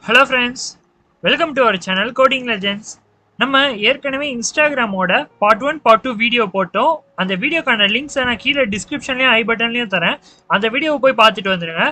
Hello friends, welcome to our channel Coding Legends. நம்ம ஏற்கனவே இன்ஸ்டாகிராமோட part 1 part 2 video போட்டோம். அந்த வீடியோக்கான லிங்க்ஸ் நான் கீழே டிஸ்கிரிப்ஷன்லயும் ஐ பட்டன்லயும் தரேன். அந்த வீடியோவை போய் பார்த்துட்டு வந்துருங்க.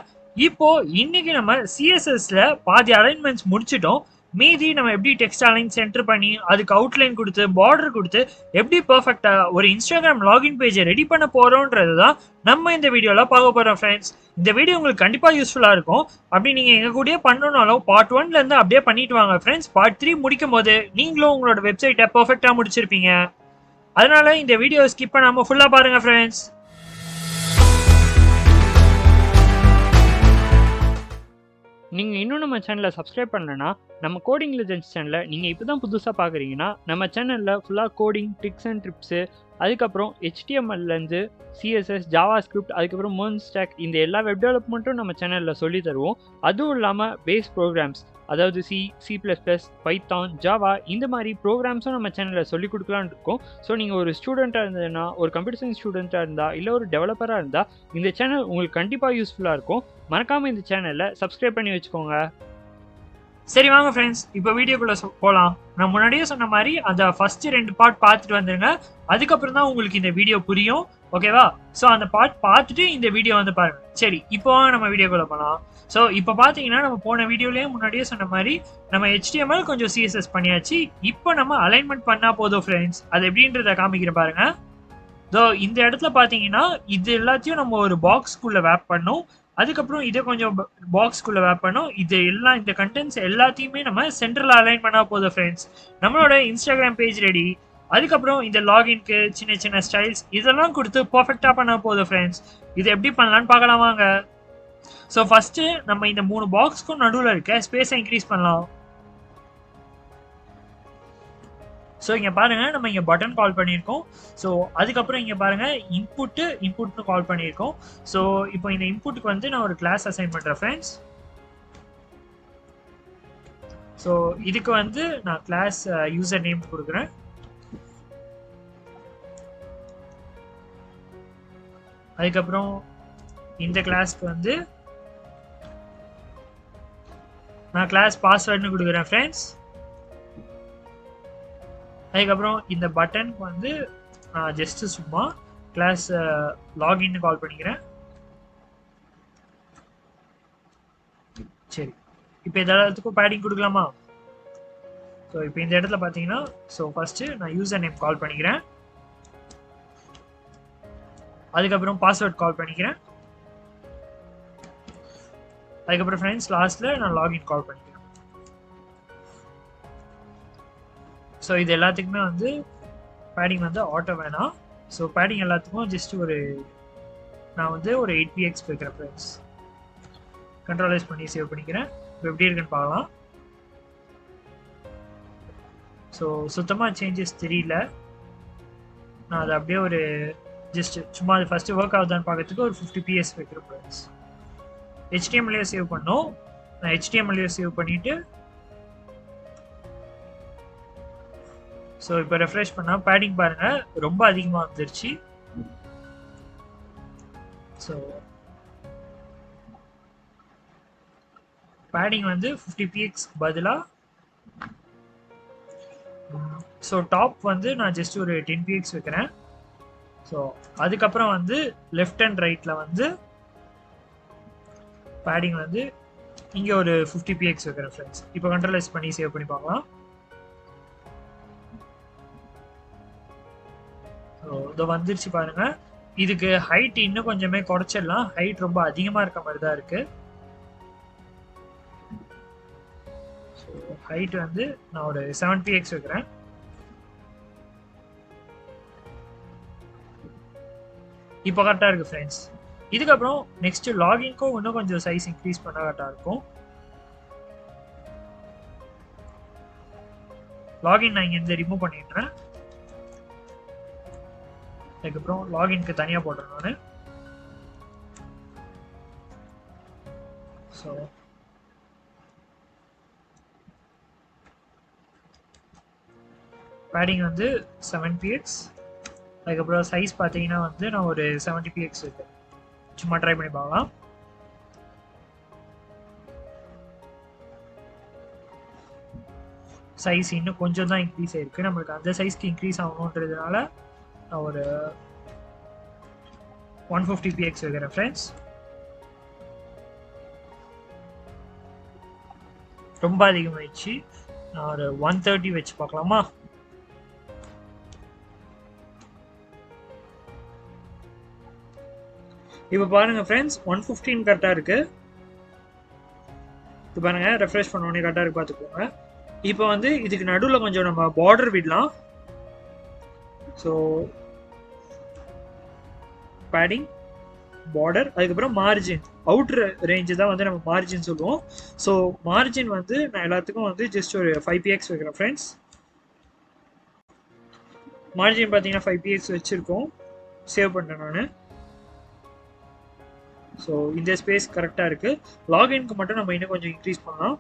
இப்போ இன்னைக்கு நம்ம சிஎஸ்எஸ்ல பாதி அலைன்மெண்ட்ஸ் முடிச்சிட்டோம். மீதி நம்ம எப்படி டெக்ஸ்ட் அலைன்ஸ் என்டர் பண்ணி அதுக்கு அவுட்லைன் கொடுத்து பார்டர் கொடுத்து எப்படி பெர்ஃபெக்ட்டா ஒரு இன்ஸ்டாகிராம் லாகின் பேஜை ரெடி பண்ண போறோம்ன்றது தான் நம்ம இந்த வீடியோல பார்க்க போறோம் ஃப்ரெண்ட்ஸ். இந்த வீடியோ உங்களுக்கு கண்டிப்பா யூஸ்ஃபுல்லா இருக்கும். அப்படி நீங்க எங்க கூடயே பண்ணணும்னாலும் பார்ட் 1ல இருந்து அப்படியே பண்ணிட்டு வாங்க ஃப்ரெண்ட்ஸ். பார்ட் 3 முடிக்கும் போது நீங்களும் உங்களோட வெப்சைட்டை பெர்ஃபெக்ட்டா முடிச்சிருப்பீங்க. அதனால இந்த வீடியோ ஸ்கிப் பண்ணாம ஃபுல்லா பாருங்க ஃப்ரெண்ட்ஸ். நீங்கள் இன்னும் நம்ம சேனலை சப்ஸ்கிரைப் பண்ணலன்னா நம்ம கோடிங் லெஜெண்ட்ஸ் சேனலை நீங்கள் இப்போ தான் புதுசாக பார்க்குறீங்கன்னா நம்ம சேனலில் ஃபுல்லாக கோடிங் ட்ரிக்ஸ் அண்ட் ட்ரிப்ஸு, அதுக்கப்புறம் HTMLலேருந்து CSS, ஜாவா ஸ்கிரிப்ட், அதுக்கப்புறம் MERN ஸ்டாக், இந்த எல்லா வெப் டெவலப்மெண்ட்டும் நம்ம சேனலில் சொல்லி தருவோம். அதுவும் இல்லாமல் பேஸ் ப்ரோக்ராம்ஸ், அதாவது C++, பைத்தான், ஜாவா இந்த மாதிரி ப்ரோக்ராம்ஸும் நம்ம சேனலில் சொல்லிக் கொடுக்கலான்னு இருக்கோம். ஸோ நீங்கள் ஒரு ஸ்டூடெண்ட்டாக இருந்ததுன்னா, ஒரு கம்ப்யூட்டர் சயின்ஸ் ஸ்டூடெண்ட்டாக இருந்தால், இல்லை ஒரு டெவலப்பராக இருந்தால் இந்த சேனல் உங்களுக்கு கண்டிப்பாக யூஸ்ஃபுல்லாக இருக்கும். மறக்காமல் இந்த சேனலை சப்ஸ்கிரைப் பண்ணி வச்சுக்கோங்க. சரி வாங்க ஃப்ரெண்ட்ஸ், இப்போ வீடியோக்குள்ள போகலாம். நான் முன்னாடியே சொன்ன மாதிரி அந்த ஃபர்ஸ்ட் 2 பார்ட் பார்த்துட்டு வந்துருங்க. அதுக்கப்புறம் தான் உங்களுக்கு இந்த வீடியோ புரியும், ஓகேவா? ஸோ அந்த பார்ட் பார்த்துட்டு இந்த வீடியோ வந்து பாருங்க. சரி, இப்போ நம்ம வீடியோக்குள்ள போகலாம். ஸோ இப்போ பார்த்தீங்கன்னா நம்ம போன வீடியோலேயே முன்னாடியே சொன்ன மாதிரி நம்ம HTML கொஞ்சம் CSS பண்ணியாச்சு. இப்போ நம்ம அலைன்மெண்ட் பண்ணால் போதும் ஃப்ரெண்ட்ஸ். அது எப்படின்றத காமிக்கிறேன் பாருங்க. ஸோ இந்த இடத்துல பார்த்தீங்கன்னா இது எல்லாத்தையும் நம்ம ஒரு பாக்ஸ்குள்ளே வேப் பண்ணோம். அதுக்கப்புறம் இதை கொஞ்சம் பாக்ஸ்குள்ள வேப் பண்ணோம். இது எல்லாம் இந்த கண்டென்ட்ஸ் எல்லாத்தையுமே நம்ம சென்டரில் அலைன் பண்ணா போதும் ஃப்ரெண்ட்ஸ். நம்மளோட இன்ஸ்டாகிராம் பேஜ் ரெடி. அதுக்கப்புறம் இந்த லாகின்க்கு சின்ன சின்ன ஸ்டைல்ஸ் இதெல்லாம் கொடுத்து பர்ஃபெக்டாக பண்ண போதும் ஃப்ரெண்ட்ஸ். இது எப்படி பண்ணலான்னு பார்க்கலாம் வாங்க. ஸோ ஃபர்ஸ்ட் நம்ம இந்த 3 பாக்ஸ்க்கும் நடுவில் இருக்க ஸ்பேஸை இன்க்ரீஸ் பண்ணலாம். ஸோ இங்கே பாருங்க, நம்ம இங்கே பட்டன் கால் பண்ணியிருக்கோம். ஸோ அதுக்கப்புறம் இங்கே பாருங்க இன்புட்னு கால் பண்ணியிருக்கோம். ஸோ இப்போ இந்த இன்புட்டுக்கு வந்து நான் ஒரு கிளாஸ் அசைன் பண்ணுறேன் ஃப்ரெண்ட்ஸ். ஸோ இதுக்கு வந்து நான் கிளாஸ் யூசர் நேம் கொடுக்குறேன். அதுக்கப்புறம் இந்த கிளாஸ்க்கு வந்து நான் கிளாஸ் பாஸ்வேர்ட்னு கொடுக்குறேன் ஃப்ரெண்ட்ஸ். அதுக்கப்புறம் இந்த பட்டனுக்கு வந்து நான் ஜஸ்ட் சும்மா கிளாஸ் லாகின்னு கால் பண்ணிக்கிறேன். சரி, இப்போ இந்த எல்லாத்துக்கும் பேடிங் கொடுக்கலாமா? ஸோ இப்போ இந்த இடத்துல பார்த்தீங்கன்னா ஸோ ஃபர்ஸ்ட் நான் யூசர் நேம் கால் பண்ணிக்கிறேன். அதுக்கப்புறம் பாஸ்வேர்ட் கால் பண்ணிக்கிறேன். அதுக்கப்புறம் ஃப்ரெண்ட்ஸ் லாஸ்ட்ல நான் லாகின் கால் பண்ணிக்கிறேன். ஸோ இது எல்லாத்துக்குமே வந்து பேடிங் வந்து ஆட்டோ வேணாம். ஸோ பேடிங் எல்லாத்துக்கும் ஜஸ்ட் நான் வந்து ஒரு 8px வைக்கிறேன் ஃப்ரெண்ட்ஸ். கண்ட்ரோலைஸ் பண்ணி சேவ் பண்ணிக்கிறேன். இப்போ எப்படி இருக்குன்னு பார்க்கலாம். ஸோ சுத்தமாக சேஞ்சஸ் தெரியல. நான் அதை அப்படியே ஒரு ஜஸ்ட் சும்மா அது ஃபஸ்ட்டு ஒர்க் ஆகுதான்னு பார்க்கறதுக்கு ஒரு 50ps வைக்கிறேன் ஃப்ரெண்ட்ஸ். HTML சேவ் பண்ணோம். நான் HTML சேவ் பண்ணிவிட்டு ஸோ இப்போ ரெஃப்ரெஷ் பண்ணால் பேடிங் பாருங்க ரொம்ப அதிகமாக வந்துருச்சு. ஸோ பேடிங் வந்து 50px பதிலாக ஸோ டாப் வந்து நான் ஜஸ்ட் ஒரு 10px வைக்கிறேன். ஸோ அதுக்கப்புறம் வந்து லெஃப்ட் அண்ட் ரைட்டில் வந்து பேடிங் வந்து இங்கே ஒரு 50px வைக்கிறேன் ஃப்ரெண்ட்ஸ். இப்போ கண்ட்ரோலைஸ் பண்ணி சேவ் பண்ணி பார்க்கலாம். இதோ வந்துருச்சு பாருங்க. இதுக்கு ஹைட் இன்னும் கொஞ்சமே குறைச்சிடலாம். ஹைட் ரொம்ப அதிகமாக இருக்க மாதிரி தான் இருக்கு. ஹைட் வந்து நான் ஒரு 7px வைக்கிறேன். இப்போ கரெக்டாக இருக்கு ஃப்ரெண்ட்ஸ். இதுக்கப்புறம் நெக்ஸ்ட் லாகின்க்கும் இன்னும் கொஞ்சம் சைஸ் இன்க்ரீஸ் பண்ணால் கரெக்டாக இருக்கும். லாகின் நான் இங்கேருந்து ரிமூவ் பண்ணிடுறேன். அதுக்கப்புறம் லாகின்க்கு தனியாக போடுறேன் நான். ஸோ பேடிங் வந்து 7px. அதுக்கப்புறம் சைஸ் பார்த்தீங்கன்னா வந்து நான் ஒரு 70px வைக்கிறேன். சும்மா ட்ரை பண்ணி பார்க்கலாம். சைஸ் இன்னும் கொஞ்சம் தான் இன்க்ரீஸ் ஆயிருக்கு. நம்மளுக்கு அந்த சைஸ்க்கு இன்க்ரீஸ் ஆகணுன்றதுனால நான் ஒரு 150 px வைக்கிறேன் ஃப்ரெண்ட்ஸ். ரொம்ப அதிகமாகிடுச்சு. நான் ஒரு 130 வச்சு பார்க்கலாமா? இப்போ பாருங்க ஃப்ரெண்ட்ஸ், 115 கரெக்டாக இருக்கு. இப்போ பாருங்க, ரெஃப்ரெஷ் பண்ண உடனே கரெக்டாக இருக்கு, பார்த்துக்கோங்க. இப்போ வந்து இதுக்கு நடுவில் கொஞ்சம் நம்ம பார்டர் விடலாம். ஸோ பேடிங், பார்டர், அதுக்கப்புறம் மார்ஜின், அவுட்ரு ரேஞ்சு தான் வந்து நம்ம மார்ஜின் சொல்லுவோம். ஸோ மார்ஜின் வந்து நான் எல்லாத்துக்கும் வந்து ஜஸ்ட் ஒரு 5 px வைக்கிறேன் ஃப்ரெண்ட்ஸ். மார்ஜின் பார்த்தீங்கன்னா 5 px வச்சுருக்கோம், சேவ் பண்ணுறேன் நான். ஸோ இந்த ஸ்பேஸ் கரெக்டாக இருக்குது. லாகின்க்கு மட்டும் நம்ம இன்னும் கொஞ்சம் இன்க்ரீஸ் பண்ணலாம்.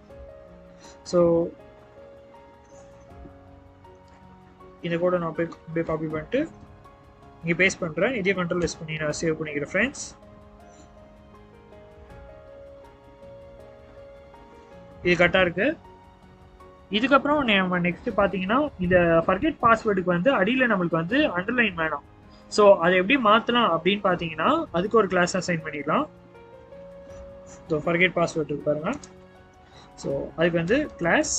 ஸோ இந்த கூட நான் போய் காப்பி பண்ணிட்டு இங்கே பேஸ்ட் பண்ணுறேன். இதே கண்ட்ரோல் எஸ் பண்ணி நான் சேவ் பண்ணிக்கிறேன் ஃப்ரெண்ட்ஸ். இது கரெக்டாக இருக்குது. இதுக்கப்புறம் நம்ம நெக்ஸ்ட் பார்த்தீங்கன்னா இந்த ஃபர்கெட் பாஸ்வேர்டுக்கு வந்து அடியில் நம்மளுக்கு வந்து அண்டர்லைன் வேணும். ஸோ அதை எப்படி மாற்றலாம் அப்படின்னு பார்த்தீங்கன்னா அதுக்கு ஒரு கிளாஸ் அசைன் பண்ணிடலாம். ஸோ ஃபர்கெட் பாஸ்வேர்டு இருக்கு பாருங்க. ஸோ அதுக்கு வந்து கிளாஸ்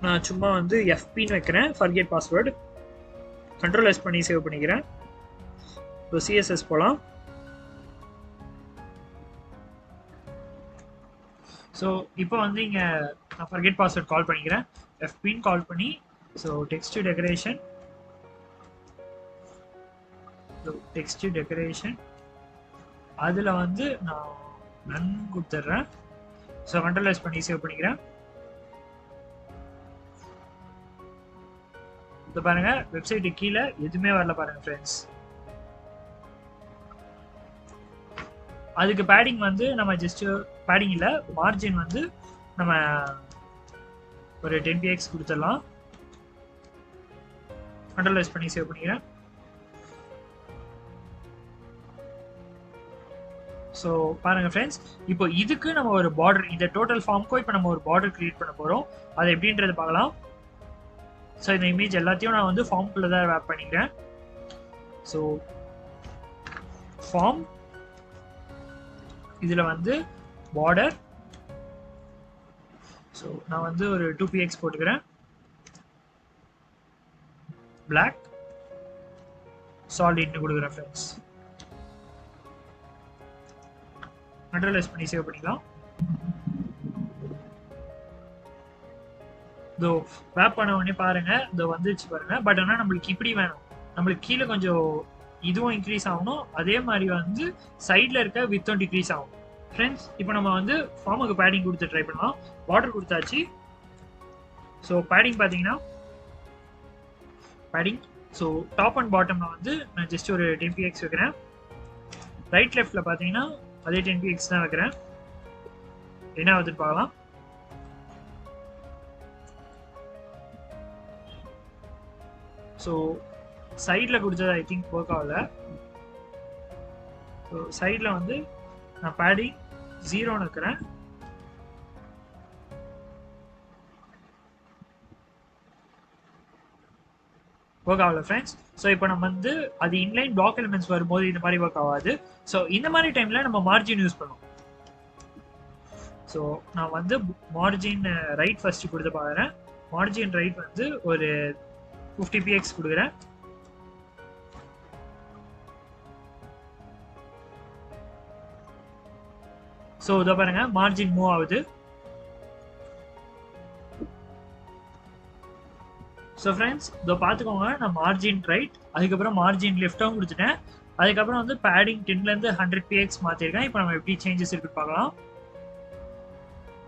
நான் சும்மா வந்து எஃபின்னு வைக்கிறேன், ஃபர்கெட் பாஸ்வேர்டு. கண்ட்ரோல் எஸ் பண்ணி சேவ் பண்ணிக்கிறேன். ஸோ சிஎஸ்எஸ் போகலாம். ஸோ இப்போ வந்து இங்கே நான் ஃபர்கெட் பாஸ்வேர்ட் கால் பண்ணிக்கிறேன், எஃபின்னு கால் பண்ணி. ஸோ டெக்ஸ்ட் டெக்கரேஷன், அதில் வந்து நான் நன் கொடுத்துட்றேன். ஸோ கண்ட்ரோல் பண்ணி சேவ் பண்ணிக்கிறேன். இப்போ பாருங்க, வெப்சைட்டு கீழே எதுவுமே வரல பாருங்க ஃப்ரெண்ட்ஸ். அதுக்கு பேடிங் வந்து நம்ம ஜஸ்ட் பேடிங் இல்லை, மார்ஜின் வந்து நம்ம ஒரு 10 px கொடுத்துடலாம். கண்ட்ரோல் பண்ணி சேவ் பண்ணிக்கிறேன். ஸோ பாருங்க ஃப்ரெண்ட்ஸ், இப்போ இதுக்கு நம்ம ஒரு பார்டர், இந்த டோட்டல் ஃபார்முக்கும் இப்போ நம்ம ஒரு பார்டர் கிரியேட் பண்ண போகிறோம். அது எப்படின்றது பார்க்கலாம். ஸோ இந்த இமேஜ் எல்லாத்தையும் நான் வந்து ஃபார்முக்குள்ளே தான் வேப் பண்ணிக்கிறேன். ஸோ ஃபார்ம், இதில் வந்து பார்டர். ஸோ நான் வந்து ஒரு 2 px போட்டுக்கிறேன். பிளாக் சாலிட்னு கொடுக்குறேன் ஃப்ரெண்ட்ஸ். கண்ட்ரோல் எஸ் பண்ணி சேவ் பண்ணிக்கலாம். இதோ வேப் பண்ண உடனே பாருங்க, இதோ வந்துச்சு பாருங்க. பட் ஆனால் நம்மளுக்கு இப்படி வேணும், நம்மளுக்கு கீழே கொஞ்சம் இதுவும் இன்க்ரீஸ் ஆகணும், அதே மாதிரி வந்து சைடில் இருக்க வித்தும் டிக்ரீஸ் ஆகும் ஃப்ரெண்ட்ஸ். இப்போ நம்ம வந்து ஃபார்முக்கு பேடிங் கொடுத்து ட்ரை பண்ணலாம். பார்டர் கொடுத்தாச்சு. ஸோ பேடிங் பார்த்தீங்கன்னா பேடிங், ஸோ டாப் அண்ட் பாட்டமில் வந்து நான் ஜஸ்ட் ஒரு 10 px வைக்கிறேன். ரைட் லெஃப்டில் பார்த்தீங்கன்னா அதே 10 px தான் வைக்கிறேன். என்ன ஆகுதுன்னு பார்க்கலாம். ஸோ சைடில் கொடுத்தது ஐ திங்க் ஒர்க் ஆகல. ஸோ சைடில் வந்து நான் பேடிங் 0ன்னு வைக்கிறேன். ஒர்க் ஆகல ஃப்ரெண்ட்ஸ். ஸோ இப்போ நம்ம வந்து அது இன்லைன் பிளாக் எலிமெண்ட்ஸ் வரும்போது இந்த மாதிரி ஒர்க் ஆகாது. ஸோ இந்த மாதிரி டைமில் நம்ம மார்ஜின் யூஸ் பண்ணுவோம். ஸோ நான் வந்து மார்ஜின் ரைட் ஃபர்ஸ்ட் கொடுத்து பார்க்குறேன். மார்ஜின் ரைட் வந்து ஒரு 50 px கொடுக்குறேன். ஸோ இதை பாருங்க, மார்ஜின் மூவ் ஆகுது. ஸோ ஃப்ரெண்ட்ஸ், இதோ பார்த்துக்கோங்க, நான் மார்ஜின் ரைட், அதுக்கப்புறம் மார்ஜின் லெஃப்ட்டும் கொடுத்துட்டேன். அதுக்கப்புறம் வந்து பேடிங் 10லேருந்து 100 px மாற்றிருக்கேன். இப்போ நம்ம எப்படி சேஞ்சஸ் இருக்குன்னு பார்க்கலாம்.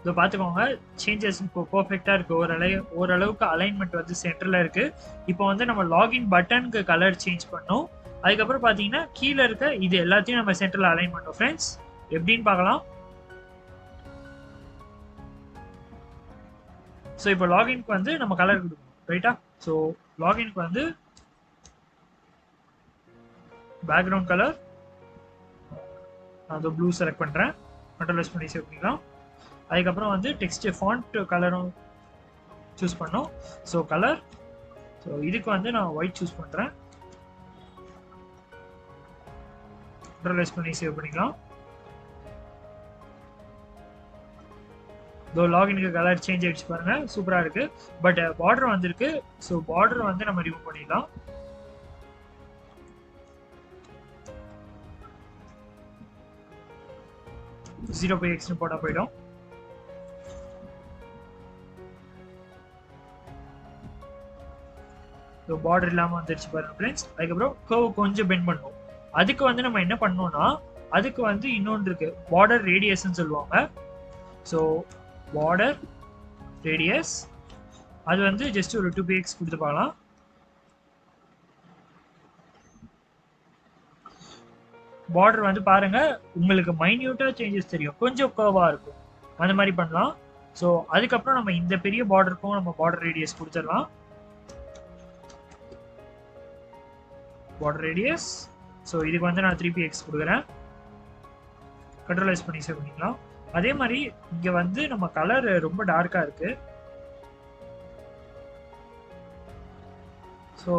இதோ பார்த்துக்கோங்க, சேஞ்சஸ் இப்போ பர்ஃபெக்டாக இருக்குது. ஓரளவுக்கு அலைன்மெண்ட் வந்து சென்டரில் இருக்குது. இப்போ வந்து நம்ம லாகின் பட்டனுக்கு கலர் சேஞ்ச் பண்ணோம். அதுக்கப்புறம் பார்த்தீங்கன்னா கீழே இருக்க இது எல்லாத்தையும் நம்ம சென்டரில் அலைன் பண்ணோம் ஃப்ரெண்ட்ஸ். எப்படின்னு பார்க்கலாம். ஸோ இப்போ லாகின்க்கு வந்து நம்ம கலர் கொடுக்கணும், ரைட்டா? ஸோ லாகின்க்கு வந்து பேக்ரவுண்ட் கலர் நான் ப்ளூ செலக்ட் பண்ணுறேன். கண்ட்ரோல் எஸ் பண்ணி சேவ் பண்ணிக்கலாம். அதுக்கப்புறம் வந்து டெக்ஸ்ட் ஃபாண்ட் கலரும் சூஸ் பண்ணோம். ஸோ கலர், ஸோ இதுக்கு வந்து நான் ஒயிட் சூஸ் பண்ணுறேன். கண்ட்ரோல் பண்ணி சேவ் பண்ணிக்கலாம். இதோ லாகினுக்கு கலர் சேஞ்ச் ஆகிடுச்சு பாருங்க, சூப்பராக இருக்கு. பட் பார்டர் வந்திருக்கு. ஸோ பார்டர் வந்து நம்ம ரிமூவ் பண்ணிடலாம். ஜீரோ பை எக்ஸ்னு போட்டால் போயிடும். ஸோ பார்டர் இல்லாமல் வந்துருச்சு பாருங்க ஃப்ரெண்ட்ஸ். அதுக்கப்புறம் கர்வ் கொஞ்சம் பெண்ட் பண்ணுவோம். அதுக்கு வந்து நம்ம என்ன பண்ணோம்னா, அதுக்கு வந்து இன்னொன்று இருக்கு, பார்டர் ரேடியஸ்ன்னு சொல்லுவாங்க. ஸோ பார்டர் ரேடியஸ் அது வந்து ஜஸ்ட் ஒரு 2px கொடுத்து பார்க்கலாம். பார்டர் வந்து பாருங்க, உங்களுக்கு மைன்யூட்டா சேஞ்சஸ் தெரியும், கொஞ்சம் கர்வா இருக்கும், அந்த மாதிரி பண்ணலாம். ஸோ அதுக்கப்புறம் நம்ம இந்த பெரிய பார்டருக்கும் நம்ம பார்டர் ரேடியஸ் கொடுத்துடலாம். பார்டர் ரேடியஸ், ஸோ இதுக்கு வந்து நான் 3px கொடுக்குறேன். கண்ட்ரோலைஸ் பண்ணி சேவ் பண்ணிக்கலாம். அதே மாதிரி இங்கே வந்து நம்ம கலர் ரொம்ப டார்க்காக இருக்கு. ஸோ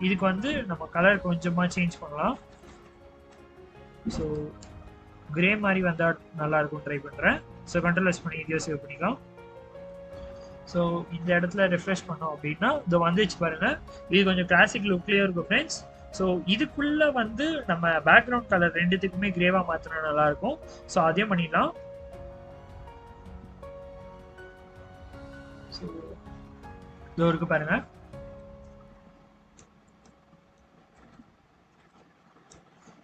இதுக்கு வந்து நம்ம கலர் கொஞ்சமாக சேஞ்ச் பண்ணலாம். ஸோ கிரே மாதிரி வந்தால் நல்லா இருக்கும், ட்ரை பண்ணுறேன். ஸோ கண்ட்ரோலைஸ் பண்ணி இதையோ சேவ் பண்ணிக்கலாம். ஸோ இந்த இடத்துல ரெஃப்ரெஷ் பண்ணோம் அப்படின்னா இது வந்துச்சு பாருங்க. இது கொஞ்சம் கிளாசிக் லுக்லேயே இருக்கும் ஃப்ரெண்ட்ஸ். ஸோ இதுக்குள்ள வந்து நம்ம பேக்ரவுண்ட் கலர் ரெண்டுத்துக்குமே கிரேவா மாத்தினா நல்லா இருக்கும். ஸோ அதையும் பண்ணிடலாம். ஸோ இதோ இருக்கு பாருங்க.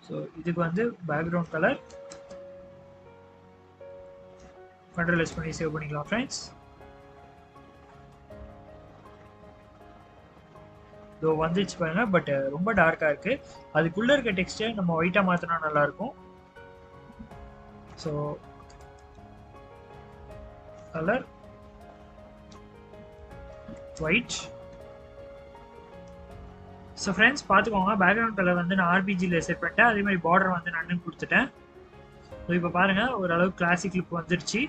ஸோ இதுக்கு வந்து பேக்ரவுண்ட் கலர் கண்ட்ரோலைஸ் பண்ணி சேவ் பண்ணிக்கலாம் ஃப்ரெண்ட்ஸ். இதோ வந்துச்சு பாருங்க, பட் ரொம்ப டார்க்காக இருக்கு. அதுக்குள்ள இருக்க டெக்ஸ்டை நம்ம ஒயிட்டாக மாற்றினா நல்லா இருக்கும். So colour white. So friends பார்த்துக்கோங்க, பேக்ரவுண்ட் கலர் வந்து நான் ஆர்பிஜியில் செட் பண்ணிட்டேன். அதே மாதிரி பார்டர் வந்து நான் கொடுத்துட்டேன். ஸோ இப்போ பாருங்க, ஓரளவுக்கு கிளாசிக் லுக் வந்துருச்சு.